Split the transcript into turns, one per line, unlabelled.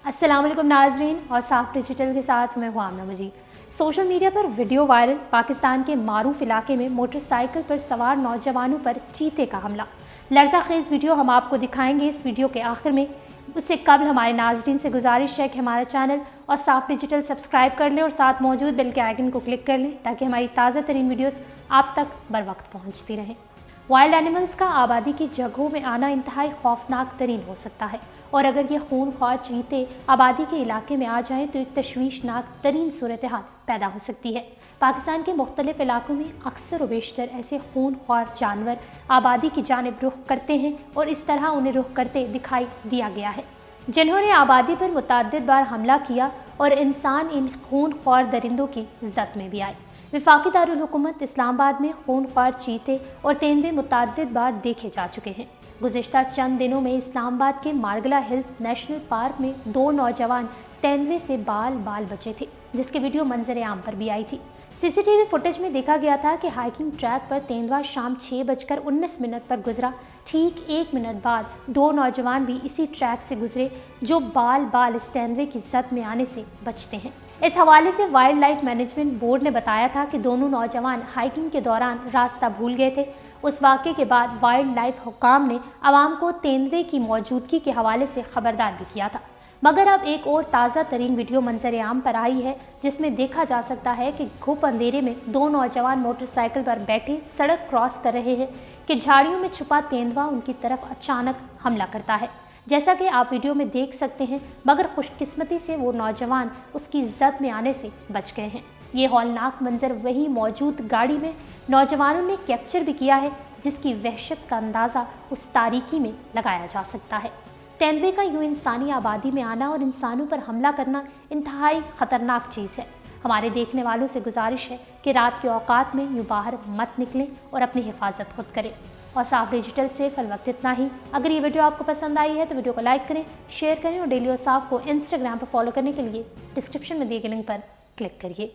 अस्सलाम वालेकुम नाजरीन और साफ डिजिटल के साथ मैं हूं आमना मजीद। सोशल मीडिया पर वीडियो वायरल, पाकिस्तान के मारूफ इलाके में मोटरसाइकिल पर सवार नौजवानों पर चीते का हमला। लर्ज़ाखेज़ वीडियो हम आपको दिखाएंगे इस वीडियो के आखिर में। उससे कबल हमारे नाजरीन से गुजारिश है कि हमारा चैनल और साफ डिजिटल सब्सक्राइब कर लें और साथ मौजूद बेल के आइकन को क्लिक कर लें ताकि हमारी ताज़ा तरीन वीडियोज़ आप तक बर वक्त पहुँचती रहें। वाइल्ड एनिमल्स का आबादी की जगहों में आना इंतहाई खौफनाक तरीन हो सकता है और अगर ये खूनख्वार चीते आबादी के इलाके में आ जाएं तो एक तशवीशनाक तरीन सूरत हाल पैदा हो सकती है। पाकिस्तान के मुख्तलिफ इलाकों में अक्सर व बेशतर ऐसे खूनख्वार जानवर आबादी की जानिब रुख करते हैं और इस तरह उन्हें रुख करते दिखाई दिया गया है, जिन्होंने आबादी पर मुतअद्दिद बार हमला किया और इंसान इन खूनख्वार दरिंदों की जद में भी आए। वफाकी दारुल हुकूमत इस्लामाबाद में खूनख्वार चीते और तेंदुए मुतअद्दिद बार देखे जा चुके हैं। गुज़िश्ता चंद दिनों में इस्लामाबाद के मार्गला हिल्स नेशनल पार्क में 2 नौजवान तेंदुए से बाल बचे थे, जिसकी वीडियो मंजर आम पर भी आई थी। सीसीटीवी फुटेज में देखा गया था कि हाइकिंग ट्रैक पर तेंदुआ शाम 6:19 पर गुजरा। ठीक 1 मिनट बाद 2 नौजवान भी इसी ट्रैक से गुजरे जो बाल इस तेंदुए की जद में आने से बचते हैं। इस हवाले से वाइल्ड लाइफ मैनेजमेंट बोर्ड ने बताया था कि दोनों नौजवान हाइकिंग के दौरान रास्ता भूल गए थे। उस वाक़े के बाद वाइल्ड लाइफ हुक्काम ने आवाम को तेंदुए की मौजूदगी के हवाले से खबरदार भी किया था, मगर अब एक और ताज़ा तरीन वीडियो मंजर आम पर आई है जिसमें देखा जा सकता है कि घुप अंधेरे में 2 नौजवान मोटरसाइकिल पर बैठे सड़क क्रॉस कर रहे हैं कि झाड़ियों में छुपा तेंदुआ उनकी तरफ अचानक हमला करता है, जैसा कि आप वीडियो में देख सकते हैं। मगर खुशकिस्मती से वो नौजवान उसकी जद में आने से बच गए हैं। ये हौलनाक मंजर वहीं मौजूद गाड़ी में नौजवानों ने कैप्चर भी किया है, जिसकी वहशत का अंदाज़ा उस तारीकी में लगाया जा सकता है। तेंदुए का यूँ इंसानी आबादी में आना और इंसानों पर हमला करना इंतहाई ख़तरनाक चीज़ है। हमारे देखने वालों से गुजारिश है कि रात के औकात में यूँ बाहर मत निकलें और अपनी हिफाजत खुद करें। और साफ डिजिटल से फिल वक्त इतना ही। अगर ये वीडियो आपको पसंद आई है तो वीडियो को लाइक करें, शेयर करें और डेली और साफ को इंस्टाग्राम पर फॉलो करने के लिए डिस्क्रिप्शन में दिए गए लिंक पर क्लिक करिए।